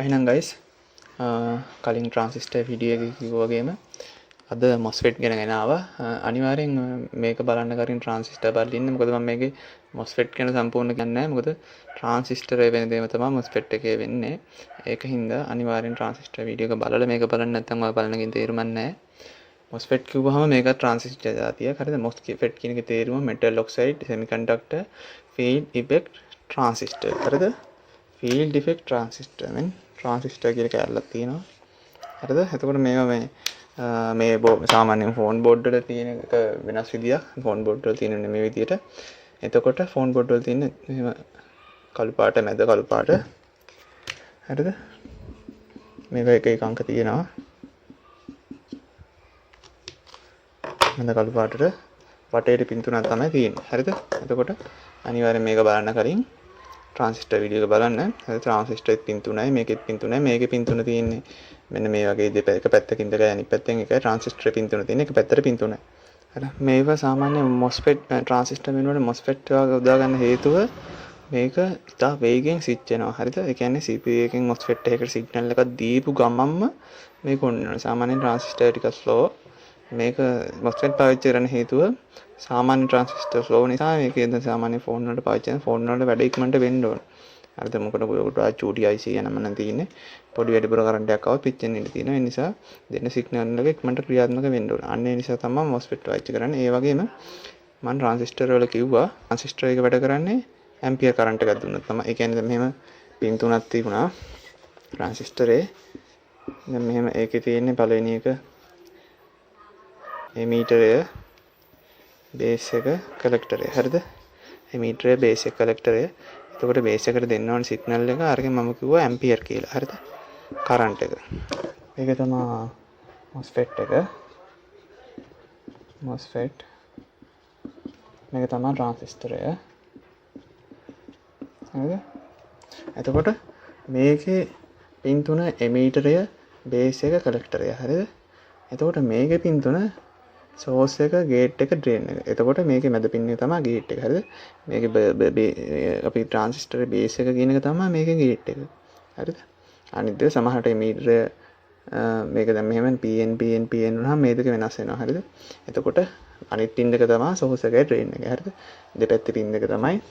එහෙනම් guys කලින් transistor video එකේ කිව්වා වගේම අද MOSFET ගැන ගෙනාවා. අනිවාර්යෙන් මේක බලන්න කලින් transistor බලලා ඉන්න. මොකද මම මේකේ MOSFET ගැන සම්පූර්ණ කියන්නේ නැහැ. මොකද transistor වෙන දේම තමයි MOSFET එකේ වෙන්නේ. ඒකින්ද අනිවාර්යෙන් transistor video එක බලලා මේක බලන්න නැත්නම් ඔය බලනකින් තේරුමක් නැහැ. MOSFET කිව්වහම මේක transistor જાතියක්. හරිද? MOSFET කියන එකේ තේරුම metal oxide semiconductor field effect transistor. හරිද? field effect transistor men transistor කියලා කැලලක් තියෙනවා. හරිද? එතකොට මේවා මේ සාමාන්‍යයෙන් ෆෝන් බෝඩ් වල තියෙන එක වෙනස් විදියක්. ෆෝන් බෝඩ් වල තියෙන මේ විදියට. එතකොට ෆෝන් බෝඩ් වල තියෙන මෙහෙම කළු පාට මැද කළු පාට. හරිද? මේක එක අංක තියෙනවා. මැද කළු පාටට වටේට පින් තුනක් තමයි තියෙන්නේ. හරිද? එතකොට අනිවාර්යෙන් මේක බලන්න කලින් transistor video එක බලන්න. transistor පින් තුනයි මේකෙත් පින් තුනයි මේකේ පින් තුන තියෙන්නේ මෙන්න මේ වගේ දෙක පැත්තකින් ඉඳලා අනිත් පැත්තෙන් එකයි transistor පින් තුන තියෙන්නේ එක පැත්තට පින් තුනයි. හරි මේක සාමාන්‍ය MOSFET transistor වෙනුවට MOSFET වගේ උදා ගන්න හේතුව මේක ඉතා වේගෙන් ස්විච් වෙනවා. හරිද? ඒ කියන්නේ CPU එකෙන් MOSFET එකකට සිග්නල් එකක් දීපු ගමන්ම මේක ඔන්න වෙනවා. සාමාන්‍යයෙන් transistor ටික slow මේක MOSFET පාවිච්චි කරන්න හේතුව සාමාන්‍ය transistor slow නිසා මේක දැන් සාමාන්‍ය ෆෝන් වලට පාවිච්චි කරන ෆෝන් වල වැඩ ඉක්මනට වෙන්න ඕන. හරිද? මොකද ඔකට චූටි IC යනම නම් තියෙන්නේ. පොඩි වැඩිපුර කරන්ට් එකක් આવත් පිච්චෙන්න ඉඩ තියෙනවා. ඒ නිසා දෙන්න සිග්නල් එක ඉක්මනට ක්‍රියාත්මක වෙන්න ඕන. අන්න ඒ නිසා තමයි MOSFET පාවිච්චි කරන්නේ. ඒ වගේම මම transistor වල කිව්වා transistor එක වැඩ කරන්නේ ampere current එකක් දුන්නොත් තමයි. ඒ කියන්නේ දැන් මෙහෙම පින් තුනක් තිබුණා transistor එකේ. දැන් මෙහෙම ඒකේ තියෙන්නේ පළවෙනි එක එමීටරය බේස් එක කලෙක්ටරය. හරිද? එමීටරය බේස් එක කලෙක්ටරය. එතකොට බේස් එකට දෙන්න ඕන සිග්නල් එක අරගෙන මම කිව්වා ඇම්පියර් කියලා. හරිද? කරන්ට් එක. ඒක තමයි MOSFET එක. MOSFET. මේක තමයි ට්‍රාන්සිස්ටරය. හරිද? එතකොට මේකේ පින් තුන එමීටරය බේස් එක කලෙක්ටරය. හරිද? එතකොට මේකේ පින් තුන source එක gate එක drain එක. එතකොට මේකේ මැද පින් එක තමයි gate එක. හරිද? මේකේ අපි transistor base එක කියන එක තමයි මේකේ gate එක. හරිද? අනිත් දේ සමහරට emitter මේක දැන් මෙහෙම PN වුණාම මේ දෙක වෙනස් වෙනවා. හරිද? එතකොට අනිත් පින් දෙක තමයි source එකයි drain එක. හරිද? දෙපැත්තේ පින් දෙක තමයි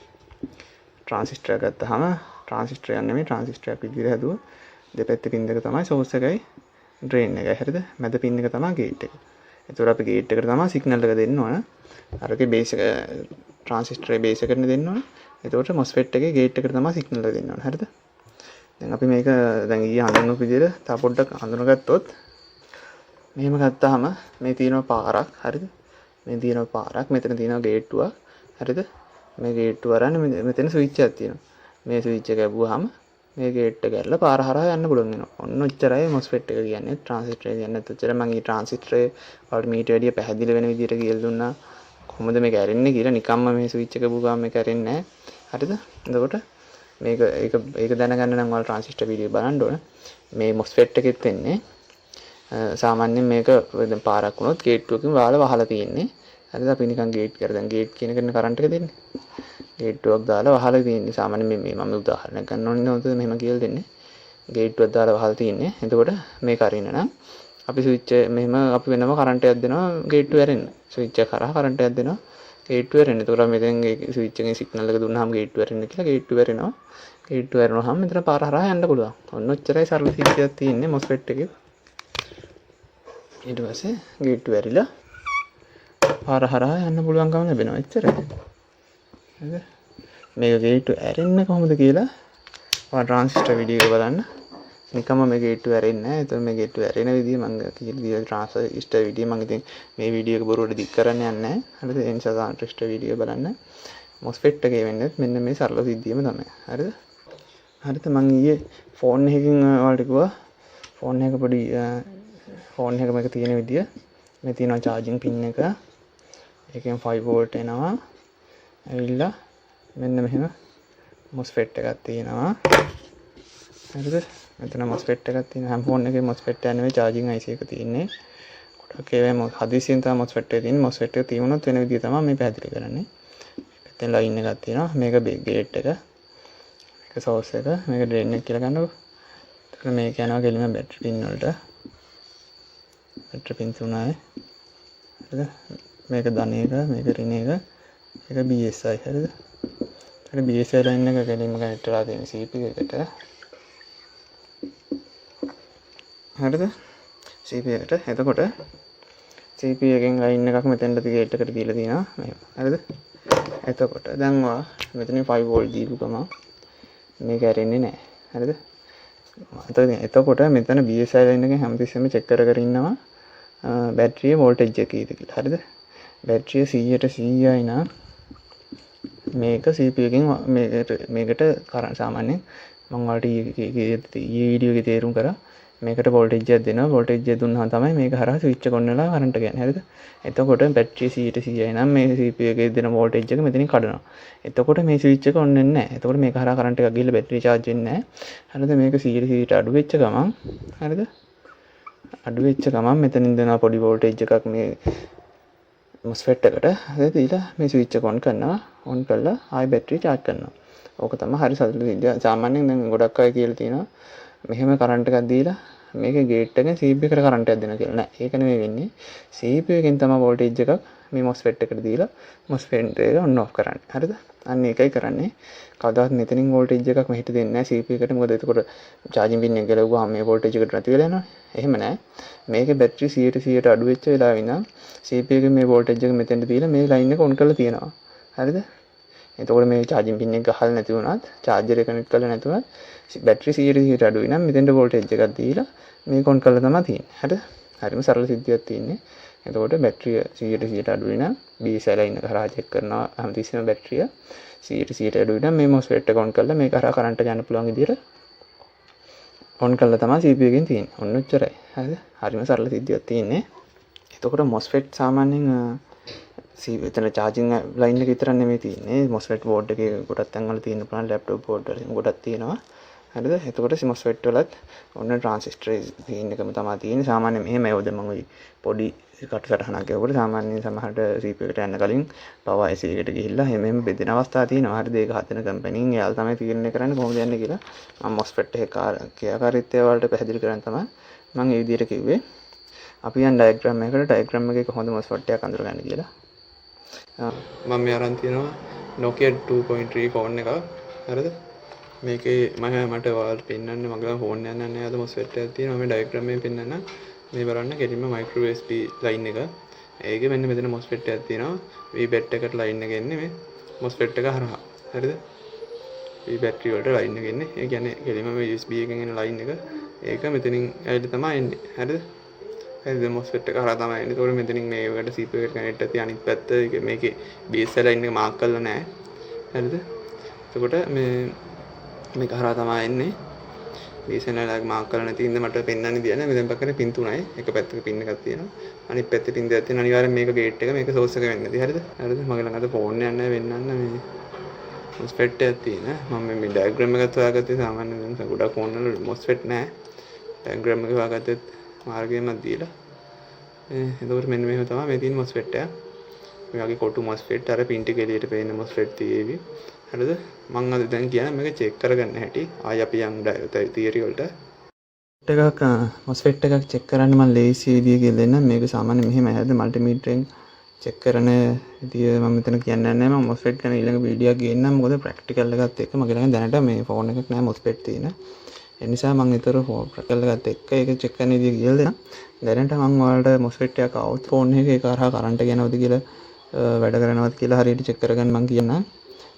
transistor එක ගත්තාම transistor යන්නේ නෙමෙයි transistor එක විදිහට හැදුවා. දෙපැත්තේ පින් දෙක තමයි source එකයි drain එකයි. හරිද? මැද පින් එක තමයි gate එක. එතකොට අපි gate එකට තමයි signal එක දෙන්න ඕන. අරගේ base එක transistor එකේ base එකට දෙන්න ඕන. එතකොට MOSFET එකේ gate එකට තමයි signal එක දෙන්න ඕන. හරිද? දැන් අපි මේක දැන් ඊයේ හඳුන්වපු විදිහට තව පොඩ්ඩක් හඳුනගත්තොත් මෙහෙම ගත්තාම මේ තියෙනවා පාරක්. හරිද? මේ තියෙනවා පාරක්. මෙතන තියෙනවා ගේට්ටුවක්. හරිද? මේ ගේට්ටුව අරන්නේ මෙතන ස්විච් එකක් තියෙනවා. මේ ස්විච් එක ගැබුවාම මේ ගේට් එක ඇරලා පාර හරහා යන්න පුළුවන් වෙනවා. ඔන්න ඔච්චරයි MOSFET එක කියන්නේ. transistor එක කියන්නේ ඔච්චර. මම ඊ transistor වලට මීට වැඩිය පැහැදිලි වෙන විදිහට කියලා දුන්නා. කොහොමද මේක ඇරෙන්නේ කියලා. නිකම්ම මේ ස්විච් එක ගබුවාම මේක ඇරෙන්නේ නැහැ. හරිද? එතකොට මේක ඒක දැනගන්න නම් ඔයාලා transistor video බලන්න ඕන. මේ MOSFET එකෙත් වෙන්නේ සාමාන්‍යයෙන් මේක දැන් පාරක් වුණොත් ගේට්ටුවකින් වහලා තියෙන්නේ. හරිද? අපි නිකන් ගේට් කර දැන් ගේට් කියන එකනේ කරන්ට් එක දෙන්නේ. ගේට්ටුවක් දාලා වහලා තියෙන්නේ. සාමාන්‍යයෙන් මේ මම උදාහරණයක් ගන්න ඕනේ නේද? මෙහෙම කියලා දෙන්නේ. ගේට්ටුවක් දාලා වහලා තියෙන්නේ. එතකොට මේක අරින්න නම් අපි ස්විච් මෙහෙම අපි වෙනම කරන්ට් එකක් දෙනවා ගේට්ටුව ඇරෙන්න. ස්විච් එක කරා කරන්ට් එකක් දෙනවා ගේට්ටුව ඇරෙන්න. එතකොට මෙතෙන් ස්විච් එකෙන් සිග්නල් එක දුන්නාම ගේට්ටුව ඇරෙන්න කියලා ගේට්ටුව ඇරෙනවා. ගේට්ටුව ඇරෙනවාම මෙතන පාර හරහා යන්න පුළුවන්. ඔන්න ඔච්චරයි සරල සිද්ධියක් තියෙන්නේ MOSFET එකේ. ඊට පස්සේ ගේට්ටුව ඇරිලා පාර හරහා යන්න පුළුවන්කම ලැබෙනවා. එච්චරයි. හරිද? මේක ගේට්ටුව ඇරෙන්න කොහොමද කියලා ඔයා transistor video එක බලන්න. නිකම්ම මේ ගේට්ටුව ඇරෙන්නේ නැහැ. එතකොට මේ ගේට්ටුව ඇරෙන විදිය මම කියලා transistor video මම ඉතින් මේ වීඩියෝ එක බොරුවට දික් කරන්න යන්නේ නැහැ. හරිද? ඒ නිසා transistor video බලන්න. MOSFET එකේ වෙන්නේ මෙන්න මේ සරල සිද්ධියම තමයි. හරිද? හරිද? මම ඊයේ ෆෝන් එකකින් ඔයාලට කිව්වා ෆෝන් එක පොඩි ෆෝන් එක මේක තියෙන විදිය. මේ තියෙනවා charging pin එක. ඒකෙන් 5 volt එනවා. ඇවිල්ලා මෙන්න මෙහෙම MOSFET එකක් තියෙනවා. හරිද? මෙතන MOSFET එකක් තියෙනවා. හැම ෆෝන් එකේ MOSFET එක නෙවෙයි charging IC එක තියෙන්නේ. ගොඩක් ඒවා හදිසියෙන් තමයි MOSFET එක තියෙන්නේ. MOSFET එක තියුණොත් වෙන විදිය තමයි මේ පැහැදිලි කරන්නේ. මෙතන ලයින් එකක් තියෙනවා. මේක ගේට් එක. මේක source එක. මේක drain එක කියලා ගන්නකො. මේක යනවා කෙලිම බැටරි පින් වලට. බැටරි පින් 3යි. හරිද? මේක ධන එක, මේක ඍණ එක, මේක BSI. හරිද? හරි BSI ලයින් එක කෙලිම කනෙක්ට් වෙලා තියෙන CPU එකට. හරිද? CPU එකට. එතකොට CPU එකෙන් ලයින් එකක් මෙතෙන්ට ගේට් එකට දීලා තියෙනවා. මෙහෙම. හරිද? එතකොට දැන් ඔයා මෙතන 5 වෝල්ට් දීපු ගමන් මේක ඇරෙන්නේ නැහැ. හරිද? එතකොට මෙතන BSI ලයින් එකෙන් හැමතිස්සෙම චෙක් කර කර ඉන්නවා බැටරිය වෝල්ටේජ් එක කීයද කියලා. හරිද? බැටරිය 100ට 100යි නම් මේක CPU එකෙන් මේකට කරන්ට් සාමාන්‍යයෙන් මම ඔයාලට ඊයේ වීඩියෝ එකේ තේරුම් කරා මේකට වෝල්ටේජ් එකක් දෙනවා. වෝල්ටේජ් එක දුන්නාම තමයි මේක හරහා ස්විච් එක ඔන් වෙලා කරන්ට් ගන්නේ. හරිද? එතකොට බැටරිය 100ට 100යි නම් මේ CPU එකේ දෙන වෝල්ටේජ් එක මෙතනින් කඩනවා. එතකොට මේ ස්විච් එක ඔන් වෙන්නේ නැහැ. එතකොට මේක හරහා කරන්ට් එකක් ගිහලා බැටරිය charge වෙන්නේ නැහැ. හරිද? මේක 100ට 100ට අඩු වෙච්ච ගමන් හරිද? අඩු වෙච්ච ගමන් මෙතනින් දෙනවා පොඩි වෝල්ටේජ් එකක් මේ MOSFET එකට. හරිද? ඊට මේ ස්විච් එක ඔන් කරනවා. ඔන් කරලා ආයි බැටරිය charge කරනවා. ඕක තමයි හරි සරල විදිය. සාමාන්‍යයෙන් දැන් ගොඩක් අය කියලා තියෙනවා මෙහෙම කරන්ට් එකක් දීලා මේකේ ගේට් එකෙන් CPU එකට කරන්ට් එකක් දෙනවා කියලා. නෑ, ඒක නෙමෙයි වෙන්නේ. CPU එකෙන් තමයි වෝල්ටේජ් එකක් මේ MOSFET එකට දීලා MOSFET එක on off කරන්නේ. හරිද? අන්න ඒකයි කරන්නේ. කවදාවත් මෙතනින් වෝල්ටේජ් එකක් මෙහෙට දෙන්නේ නෑ CPU එකට. මොකද එතකොට charging pin එක ගැලවුවාම මේ වෝල්ටේජ් එකට නැති වෙලා යනවනේ. එහෙම නෑ. මේකේ බැටරි 100ට 100ට අඩු වෙච්ච වෙලාවෙ ඉඳන් CPU එකේ මේ වෝල්ටේජ් එක මෙතෙන්ට දීලා මේ ලයින් එක on කරලා තියෙනවා. හරිද? එතකොට මේ charging pin එක ගහලා නැති වුණත් charger එක connect කරලා නැතුවත් බැටරි 100ට 100ට අඩුයි නම් මෙතෙන්ට වෝල්ටේජ් එකක් දීලා මේක on කරලා තමයි තියෙන්නේ. හරිද? හරිම සරල සිද්ධියක් තියෙන්නේ. එතකොට බැටරිය 100ට 100ට අඩුයි නම් BSI ලයින් එක හරහා චෙක් කරනවා හැමතිස්සෙම බැටරිය 100ට 100ට අඩුයි නම් මේ MOSFET එක on කරලා මේක හරහා කරන්ට් යන්න පුළුවන් විදිහට on කරලා තමයි CPU එකෙන් තියෙන්නේ. ඔන්න ඔච්චරයි. හරිද? හරිම සරල සිද්ධියක් තියෙන්නේ. එතකොට MOSFET සාමාන්‍යයෙන් එතන charging line එක විතර නෙමෙයි තියෙන්නේ. MOSFET board එකේ ගොඩක් තැන්වල තියෙන පුළුවන් laptop board වල ගොඩක් තියෙනවා. හරිද? එතකොට MOSFET වලත් ඔන්න transistor screen එකම තමයි තියෙන්නේ. සාමාන්‍යයෙන් මෙහෙමයි ඔය මම ওই පොඩි කටසටහනක් ගියකොට සාමාන්‍යයෙන් සමහරට CPU එකට යන්න කලින් power IC එකට ගිහිල්ලා හැමෙම බෙදෙන අවස්ථා තියෙනවා. හරිද? ඒක හදන කම්පැනිෙන් එයාලා තමයි තීරණය කරන්නේ කොහොමද යන්නේ කියලා. මම MOSFET එකේ ක්‍රියාකාරීත්වය වලට පැහැදිලි කරන්න තමයි මම මේ විදිහට කිව්වේ. අපි යන diagram එකේ කොහොමද MOSFET එකක් අඳුරගන්නේ කියලා. මම මේ අරන් තියෙනවා Nokia 2.3 ෆෝන් එකක්. හරිද? මේකේ මට ඔයාලට පෙන්නන්න මගේ ෆෝන් එක යන්න නෑ. අද MOSFET එකක් තියෙනවා. මේ ඩයග්‍රෑම් එකෙන් පෙන්නන්න. මේ බලන්න කෙලින්ම මයික්‍රෝ USB ලයින් එක. ඒකේ මෙන්න මෙතන MOSFET එකක් තියෙනවා. VBAT එකට ලයින් එක එන්නේ මේ MOSFET එක හරහා. හරිද? VBAT වලට ලයින් එක එන්නේ. ඒ කියන්නේ කෙලින්ම මේ USB එකෙන් එන ලයින් එක. ඒක මෙතනින් ඇවිල්ලා තමයි එන්නේ. හරිද? හරිද? MOSFET එක හරහා තමයි එන්නේ. ඒතකොට මෙතනින් මේකට CPU එකට කනෙක්ට් ඇති අනිත් පැත්ත මේකේ BSI ලයින් එක මාක් කරලා නැහැ. හරිද? එතකොට මේක හරහා තමයි එන්නේ. BSI ලයින් එක මාක් කරලා නැති ඉඳ මට පෙන්වන්න දෙන්නේ. මෙතෙන් පක්කනේ පින් 3යි. එක පැත්තක පින් එකක් තියෙනවා. අනිත් පැත්තේ පින් දෙකක් තියෙනවා. අනිවාර්යෙන් මේක ගේට් එක මේක සෝස් එක වෙන්න ඇති. හරිද? හරිද? මගේ ළඟ අද ෆෝන් එකක් නැහැ වෙන්නන්න මේ MOSFET එකක් තියෙන. මම මේ ඩයග්‍රෑම් එකත් හොයාගත්තේ සාමාන්‍යයෙන් දැන් ගොඩක් ෆෝන් වල MOSFET නැහැ. ඩයග්‍රෑම් එක හොයාගත්තේ මාර්ගයෙන්ම දීලා. එතකොට මෙන්න මේක තමයි මේ තියෙන MOSFET එක. මේ වගේ කොටු MOSFET අර පින් ටික එළියට පේන MOSFET තියේවි. හරිද? මම අද දැන් කියන්නේ මේක චෙක් කරගන්න හැටි. ආයි අපි යමු තියරි වලට. එකක් MOSFET එකක් චෙක් කරන්න මම ලේසි විදිය කියලා දෙන්නම්. මේක සාමාන්‍යයෙන් මෙහෙමයි. හරිද? මල්ටිමීටරෙන් චෙක් කරන විදිය මම මෙතන කියන්නේ නැහැ. මම MOSFET ගැන ඊළඟ වීඩියෝ එකක් ගේන්නම්. මොකද ප්‍රැක්ටිකල් එකත් එක්ක මගේ ළඟ දැනට මේ ෆෝන් එකක් නැහැ MOSFET තියෙන. ඒ නිසා මම ඊතර ප්‍රැක්ටිකල් එකත් එක්ක ඒක චෙක් කරන විදිය කියලා දෙන්නම්. දැනට මම ඔයාලට MOSFET එකක් આવුත් ෆෝන් එකේ ඒක හරහා කරන්ට් යනවද කියලා වැඩ කරනවද කියලා හරියට චෙක් කරගන්න මම කියන්නම්.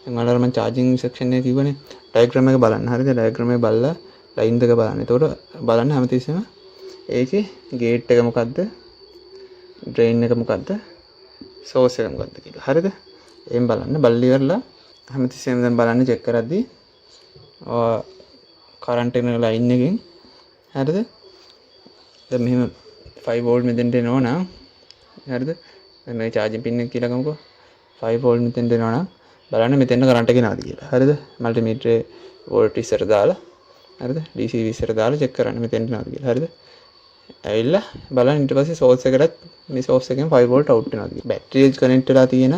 දැන් ඔයාලට මම charging section එකේ කිව්වනේ diagram එක බලන්න. හරිද? diagram එක බලලා line දෙක බලන්න. එතකොට බලන්න හැමතිස්සෙම ඒකේ gate එක මොකද්ද? drain එක මොකද්ද? source එක මොකද්ද කියලා. හරිද? එහෙන් බලන්න. බලලා ඉවරලා හැමතිස්සෙම දැන් බලන්න check කරද්දී current එන line එකෙන් හරිද? දැන් මෙහෙම 5 volt මෙතෙන්ට එනවා නම් හරිද? දැන් මේ charging pin එක කියලා ගමුකෝ. 5 volt මෙතෙන්ට එනවා නම් බලන්න මෙතෙන්ට කරන්ට් එක එනවාද කියලා. හරිද? මල්ටිමීටරේ වෝල්ට් ඉස්සර දාලා හරිද? DC ඉස්සර දාලා චෙක් කරන්න මෙතෙන්ට එනවාද කියලා. හරිද? ඇවිල්ලා බලන්න ඊට පස්සේ සෝස් එකටත් මේ සෝස් එකෙන් 5 volt අවුට් වෙනවා කියලා. බැටරි එක කනෙක්ට් වෙලා තියෙන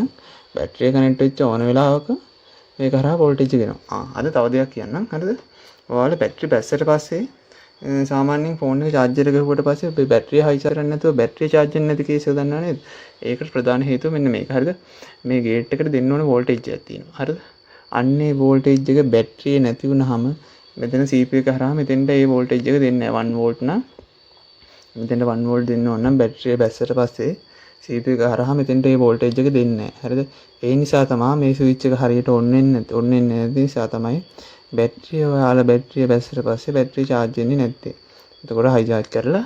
බැටරි කනෙක්ට් වෙච්ච ඕන වෙලාවක මේක හරහා වෝල්ටේජ් එක එනවා. අද තව දෙයක් කියන්නම්. හරිද? ඔයාලා බැටරි බැස්සට පස්සේ සාමාන්‍යයෙන් ෆෝන් එක charger එක ගහුවට පස්සේ අපේ බැටරිය high charge කරන්නේ නැතුව බැටරිය charge වෙන්නේ නැති කේස් එක දන්නව නේද? ඒකට ප්‍රධාන හේතුව මෙන්න මේක. හරිද? මේ ගේට් එකට දෙන්න ඕන voltage එකක් තියෙනවා. හරිද? අන්නේ voltage එක බැටරිය නැති වුනහම මෙතන CPU එක හරහා මෙතෙන්ට ඒ voltage එක දෙන්නේ නැහැ. 1 volt නම් මෙතෙන්ට 1 volt දෙන්න ඕන නම් බැටරිය බැස්සට පස්සේ CPU එක හරහා මෙතෙන්ට ඒ voltage එක දෙන්නේ නැහැ. හරිද? ඒ නිසා තමයි මේ switch එක හරියට on වෙන්නේ නැති නිසා තමයි බැටරිය ඔයාලා බැටරිය බැස්සට පස්සේ බැටරිය charge වෙන්නේ නැත්තේ. එතකොට high charge කරලා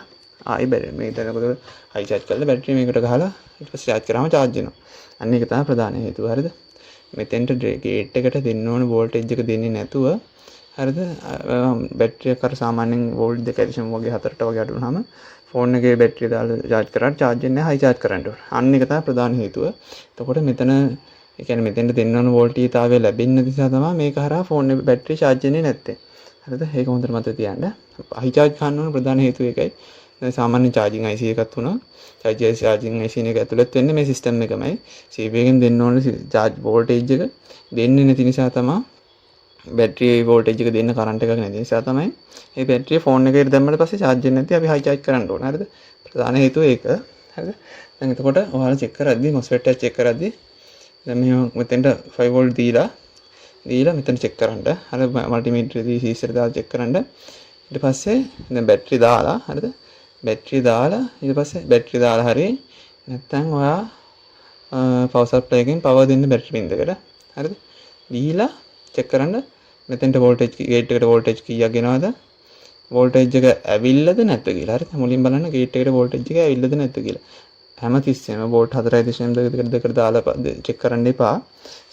ආයි මේ තැනකට high charge කරලා බැටරිය මේකට ගහලා ඊට පස්සේ charge කරාම charge වෙනවා. අන්න ඒක තමයි ප්‍රධාන හේතුව. හරිද? මෙතෙන්ට ගේට් එකට දෙන්න ඕන voltage එක දෙන්නේ නැතුව හරිද? බැටරිය කර සාමාන්‍යයෙන් volt 2.5 වගේ 4ට වගේ අඩු වුනහම ෆෝන් එකේ බැටරිය දාලා charge කරාට charge වෙන්නේ නැහැ. high charge කරන්න ඕන. අන්න ඒක තමයි ප්‍රධාන හේතුව. එතකොට මෙතන ඒ කියන්නේ මෙතෙන්ට දෙන්න ඕන වෝල්ටීයතාවය ලැබෙන්නේ නැති නිසා තමයි මේක හරහා ෆෝන් එකේ බැටරිය charge වෙන්නේ නැත්තේ. හරිද? ඒක හොඳට මතක තියාගන්න. high charge ගන්න ඕන ප්‍රධාන හේතුව ඒකයි. සාමාන්‍ය charging IC එකක් තුන charging IC එක ඇතුළත් වෙන්නේ මේ system එකමයි. CPU එකෙන් දෙන්න ඕන charge voltage එක දෙන්නේ නැති නිසා තමයි බැටරියේ voltage එක දෙන්න current එකක් නැති නිසා තමයි මේ බැටරිය ෆෝන් එකේ දැම්මම පස්සේ charge වෙන්නේ නැති අපි high charge කරන්න ඕන. හරිද? ප්‍රධාන හේතුව ඒක. හරිද? දැන් එතකොට ඔයාලා check කරද්දි MOSFET එක check කරද්දි දැන් මෙහෙම මෙතෙන්ට 5 volt දීලා මෙතන check කරන්න. අර මල්ටිමීටර් දී සීසර් දාලා check කරන්න. ඊට පස්සේ දැන් බැටරි දාලා හරිද? බැටරි දාලා ඊට පස්සේ බැටරි දාලා හරිය නැත්නම් ඔයා power supply එකෙන් power දෙන්න බැටරි බින්දකට. හරිද? දීලා check කරන්න මෙතෙන්ට voltage gate එකට voltage කීයක් ගෙනවද? voltage එක ඇවිල්ලාද නැද්ද කියලා. හරිද? මුලින් බලන්න gate එකට voltage එක ඇවිල්ලාද නැද්ද කියලා. හැමතිස්සෙම volt 4.2කට දාලා check කරන්න එපා.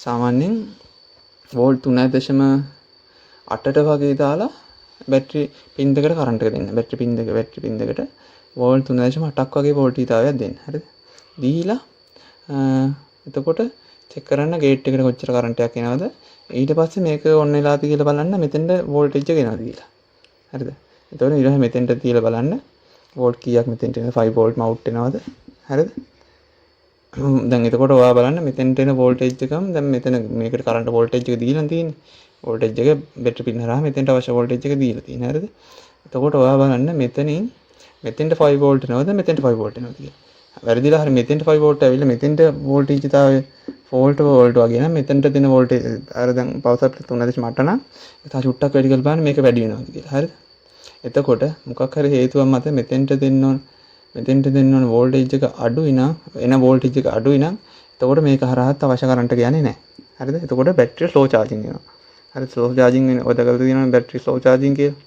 සාමාන්‍යයෙන් volt 3.8ට වගේ දාලා බැටරි පින් දෙකට කරන්ට් එක දෙන්න. බැටරි පින් දෙකට volt 3.8ක් වගේ වෝල්ටීයතාවයක් දෙන්න. හරිද? දීලා එතකොට check කරන්න gate එකට කොච්චර කරන්ට් එකක් එනවද? ඊට පස්සේ මේක on වෙලාද කියලා බලන්න මෙතෙන්ට voltage එක එනවද කියලා. හරිද? එතකොට ඊළඟ මෙතෙන්ට තියලා බලන්න volt කීයක් මෙතෙන්ට එන 5 volt out එනවද? හරිද? දැන් එතකොට ඔයා බලන්න මෙතෙන්ට එන voltage එකම දැන් මෙතන මේකට current voltage එක දීලා තියෙන්නේ. voltage එක බැටරි පින් හරහා මෙතෙන්ට අවශ්‍ය voltage එක දීලා තියෙනවා. හරිද? එතකොට ඔයා බලන්න මෙතනින් මෙතෙන්ට 5 volt එනවද මෙතෙන්ට 5 volt එනවද කියලා. වැරදිලා හරි මෙතෙන්ට 5 volt ඇවිල්ලා මෙතෙන්ට voltage තාවය volt වගේ නම් මෙතෙන්ට දෙන voltage අර දැන් power supply 3.8 නම් ඒක චුට්ටක් වැඩි කරලා බලන්න මේක වැඩි වෙනවද කියලා. හරිද? එතකොට මොකක් හරි හේතුවක් මත මෙතෙන්ට දෙන්න ඕන voltage එක අඩුයි නම් එන voltage එක අඩුයි නම් එතකොට මේක හරහාත් අවශ්‍ය කරන්ට් එක යන්නේ නැහැ. හරිද? එතකොට බැටරිය slow charging වෙනවා. හරිද? slow charging වෙන ඔය දකලා තියෙනවා බැටරි slow charging කියලා.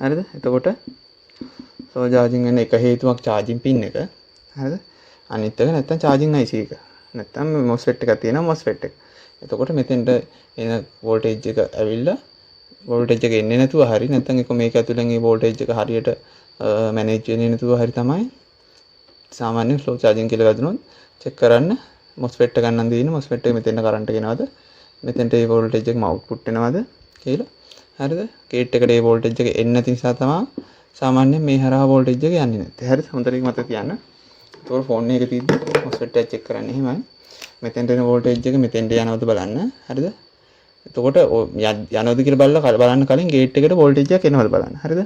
හරිද? එතකොට slow charging වෙන එක හේතුවක් charging pin එක. හරිද? අනිත් එක නැත්තම් charging IC එක. නැත්තම් MOSFET එකක් තියෙනවා MOSFET එක. එතකොට මෙතෙන්ට එන voltage එක ඇවිල්ලා voltage එක එන්නේ නැතුව හරි නැත්තම් ඒක මේක ඇතුලෙන් ඒ voltage එක හරියට manage වෙන්නේ නැතුව හරි තමයි සාමාන්‍ය slow charging කියලා වැදුනොත් check කරන්න MOSFET එක ගන්නන් දෙන්න MOSFET එක මෙතෙන්ට current එක එනවද මෙතෙන්ට ඒ voltage එකම output වෙනවද කියලා. හරිද? gate එකට ඒ voltage එක එන්නේ නැති නිසා තමයි සාමාන්‍යයෙන් මේ හරහා voltage එක යන්නේ නැත්තේ. හරිද? හොඳට මතක තියාගන්න. ඒතකොට phone එකේ තියෙද්දි MOSFET එක check කරන්න එහෙමයි. මෙතෙන්ට එන voltage එක මෙතෙන්ට යනවද බලන්න. හරිද? එතකොට යනවද කියලා බලන්න කලින් gate එකට voltage එකක් එනවද බලන්න. හරිද?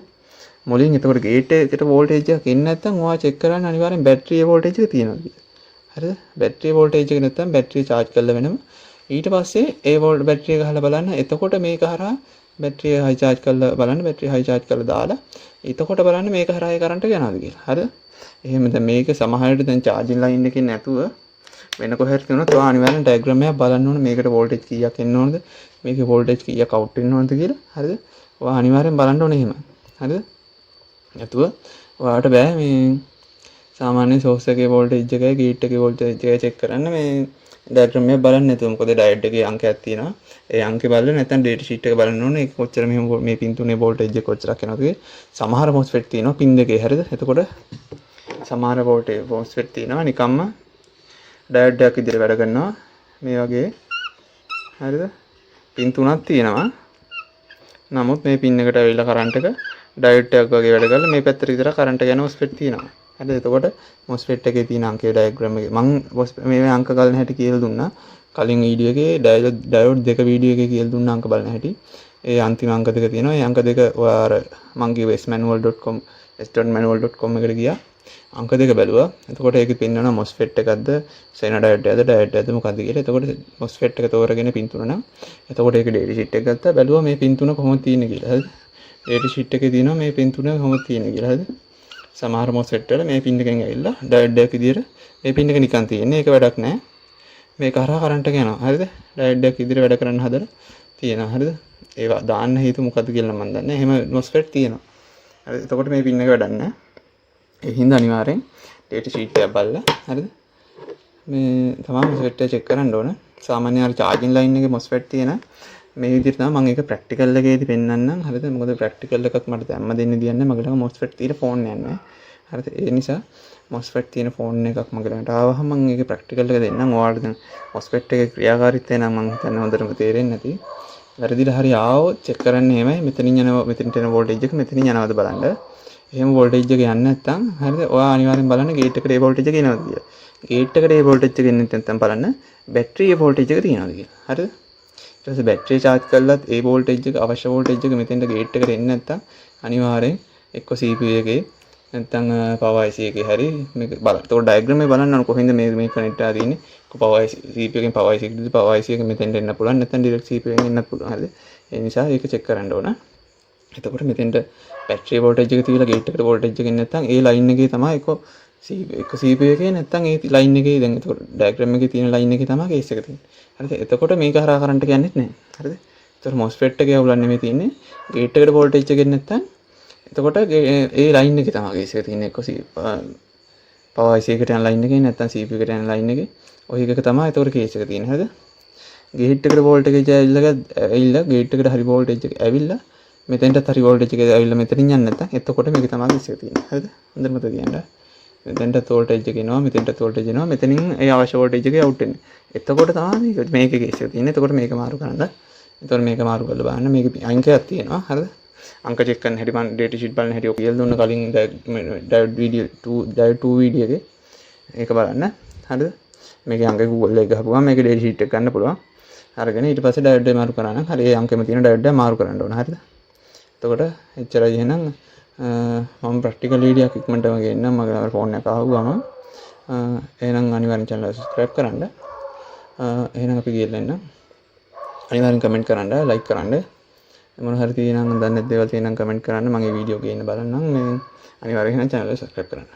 මුලින් එතකොට gate එකට voltage එකක් එන්නේ නැත්නම් ඔයා check කරන්න අනිවාර්යෙන් battery voltage එක තියෙනවද කියලා. හරිද? battery voltage එක නැත්නම් battery charge කරලා වෙනම ඊට පස්සේ ඒ battery එක ගහලා බලන්න. එතකොට මේක හරහා battery high charge කරලා බලන්න battery high charge කරලා දාලා එතකොට බලන්න මේක හරහා ඒ current එක යනවද කියලා. හරිද? එහෙම දැන් මේක සමහරවිට දැන් charging line එකකින් නැතුව වෙන කොහෙද තියෙනවද ඔයා අනිවාර්යෙන් diagram එකක් බලන්න ඕනේ. මේකට voltage කීයක් එන්න ඕනද? මේකේ voltage කීයක් out වෙන්න ඕනද කියලා. හරිද? ඔයා අනිවාර්යෙන් බලන්න ඕනේ එහෙම. හරිද? නැතුව ඔයාට බෑ මේ සාමාන්‍ය source එකේ voltage එකයි gate එකේ voltage එකයි check කරන්න මේ diagram එක බලන්න නැතුව. මොකද diode එකේ අංකයක් තියෙනවා. ඒ අංකේ බලලා නැත්නම් data sheet එක බලන්න ඕනේ. ඒක කොච්චර මේ pin තුනේ voltage එක කොච්චරක් යනවද කියලා. සමහර MOSFET තියෙනවා pin දෙකේ. හරිද? එතකොට සමහර voltage MOSFET තියෙනවා නිකම්ම diode එකක් විදිහට වැඩ කරනවා. මේ වගේ. හරිද? pin තුනක් තියෙනවා. නමුත් මේ pin එකට ඇවිල්ලා current එක diode එකක් වගේ වැඩ කරලා මේ පැත්තට විතර current එක යන MOSFET තියෙනවා. හරිද? එතකොට MOSFET එකේ තියෙන අංකයේ diagram එකේ මම මේ අංක ගලන හැටි කියලා දුන්නා. කලින් වීඩියෝ එකේ diode දෙක වීඩියෝ එකේ කියලා දුන්න අංක බලන හැටි. ඒ අන්තිම අංක දෙක තියෙනවා. ඒ අංක දෙක ඔයා අර මං කිව්ව smanual.com s.manual.com එකට ගියා. අංක දෙක බැලුවා. එතකොට ඒකෙ පෙන්නනවා MOSFET එකක්ද සෙනඩයොඩ් එකක්ද ඩයොඩ් එකක්ද මොකක්ද කියලා. එතකොට MOSFET එක තෝරගෙන පින් තුන නම් එතකොට ඒක ඩේටා ෂීට් එක ගත්තා. බැලුවා මේ පින් තුන කොහොමද තියෙන්නේ කියලා. හරිද? ඩේටා ෂීට් එකේ තියෙනවා මේ පින් තුන කොහොමද තියෙන්නේ කියලා. හරිද? සමහර MOSFET වල මේ පින් එකෙන් ඇවිල්ලා ඩයොඩ් එකක් විදියට මේ පින් එක නිකන් තියෙන්නේ. ඒක වැඩක් නැහැ. මේක හරහා කරන්ට් එක යනවා. හරිද? ඩයොඩ් එකක් විදියට වැඩ කරන්න හදලා තියෙනවා. හරිද? ඒවා දාන්න හේතු මොකද්ද කියලා මම දන්නේ නැහැ. එහෙම MOSFET තියෙනවා. හරිද? එතකොට මේ පින් එක වැඩක් නැහැ. ඒ හින්දා අනිවාර්යෙන් ඩේටා ෂීට් එක බලලා හරිද? මේ තමයි MOSFET එක චෙක් කරන්න ඕන. සාමාන්‍යයෙන් අර charging line එකේ MOSFET තියෙන මේ විදිහට තමයි මම ඒක ප්‍රැක්ටිකල් එකේදී පෙන්නන්නම්. හරිද? මොකද ප්‍රැක්ටිකල් එකක් මට දැම්ම දෙන්න දෙන්නේ මගේ ළඟ MOSFET තියෙන ෆෝන් එකක් නැහැ. හරිද? ඒ නිසා MOSFET තියෙන ෆෝන් එකක් මගේ ළඟට ආවහම මම ඒක ප්‍රැක්ටිකල් එක දෙන්නම්. ඔයාලට දැන් MOSFET එකේ ක්‍රියාකාරීත්වය නම් මම හිතන්නේ හොඳටම තේරෙන්නේ නැති. වැරදිලා හරි ආවොත් චෙක් කරන්න එහෙමයි. මෙතනින් යනවා මෙතනට එන වෝල්ටේජ් එක මෙතනින් යනවද බලන්න. එහෙම වෝල්ටේජ් එක යන්නේ නැත්නම් හරිද? ඔයා අනිවාර්යෙන් බලන්න ගේට් එකට ඒ වෝල්ටේජ් එක එනවද කියලා. ගේට් එකට ඒ වෝල්ටේජ් එක එන්නේ නැත්නම් බලන්න බැටරි ඒ වෝල්ටේජ් එක තියනවද කියලා. හරිද? ඊට පස්සේ බැටරි charge කළාත් ඒ වෝල්ටේජ් එක අවශ්‍ය වෝල්ටේජ් එක මෙතෙන්ට ගේට් එකට එන්නේ නැත්නම් අනිවාර්යෙන් එක්ක CPU එකේ නැත්නම් power IC එකේ හරි මේක බලන්න. ඒතකොට ඩයග්‍රෑම් එක බලන්න ඕන කොහෙන්ද මේ කනෙක්ට් වෙලා තියෙන්නේ. power IC CPU එකෙන් power IC එකට power IC එක මෙතෙන්ට එන්න පුළුවන් නැත්නම් direct CPU එකෙන් එන්නත් පුළුවන්. හරිද? ඒ නිසා ඒක check කරන්න ඕන. එතකොට මෙතෙන්ට බැටරි වෝල්ටේජ් එක තියලා ගේට් එකට වෝල්ටේජ් එක එන්නේ නැත්නම් ඒ ලයින් එකේ තමයි එක CPU එකේ නැත්නම් ඒ ලයින් එකේ දැන් එතකොට ඩයග්‍රෑම් එකේ තියෙන ලයින් එකේ තමයි කේස් එක තියෙන්නේ. හරිද? එතකොට මේක හරහා කරන්ට් එක යන්නේත් නැහැ. හරිද? එතකොට MOSFET එකේ අවුලක් නෙමෙයි තියෙන්නේ. ගේට් එකට වෝල්ටේජ් එක එන්නේ නැත්නම් එතකොට ඒ ලයින් එකේ තමයි කේස් එක තියෙන්නේ. එක්ක power IC එකට යන ලයින් එකේ නැත්නම් CPU එකට යන ලයින් එකේ ඔය එකක තමයි එතකොට කේස් එක තියෙන්නේ. හරිද? ගේට් එකට වෝල්ටේජ් ඇවිල්ලා ගේට් එකට හරි වෝල්ටේජ් එක ඇවිල්ලා මෙතෙන්ට හරි වෝල්ටේජ් එක ඇවිල්ලා මෙතනින් යන්නේ නැත්නම් එතකොට මේක තමයි කේස් එක තියෙන්නේ. හරිද? හොඳට මතක තියාගන්න. මෙතෙන්ට වෝල්ටේජ් එක එනවා මෙතෙන්ට වෝල්ටේජ් එනවා මෙතනින් ඒ අවශ්‍ය වෝල්ටේජ් එක අවුට් වෙන්නේ. එතකොට තමයි මේක කේස් එක තියෙන්නේ. එතකොට මේක මාරු කරන්න. එතකොට මේක මාරු කරලා බලන්න මේක අංකයක් තියෙනවා. හරිද? අංක චෙක් කරන්න හැටි මම ඩේටා ෂීට් බලන හැටි ඔය කියලා දුන්න කලින් ඩයොඩ් වීඩියෝ 2 වීඩියෝ එකේ ඒක බලන්න. හරිද? මේකේ අංක Google එක ගහපුවම මේක ඩේටා ෂීට් එක ගන්න පුළුවන්. අරගෙන ඊට පස්සේ ඩයොඩ් එක මාරු කරා නම් හරි ඒ අංකෙම තියෙන ඩයොඩ් එක මාරු කරන්න ඕන. හරිද? එතකොට එච්චරයි එහෙනම් මම ප්‍රැක්ටිකල් වීඩියෝ එකක් ඉක්මනටම ගෙන්නම් මගේ ෆෝන් එක ආවම එහෙනම් අනිවාර්යෙන් channel එක subscribe කරන්න. එහෙනම් අපි ගිහලා එන්න. අනිවාර්යෙන් කමෙන්ට් කරන්න, like කරන්න. මොන හරි තියෙනම් දන්නේ දේවල් තියෙනම් කමෙන්ට් කරන්න. මගේ වීඩියෝ ගේන්න බලන්නම්. මේ අනිවාර්යෙන් channel එක subscribe කරන්න.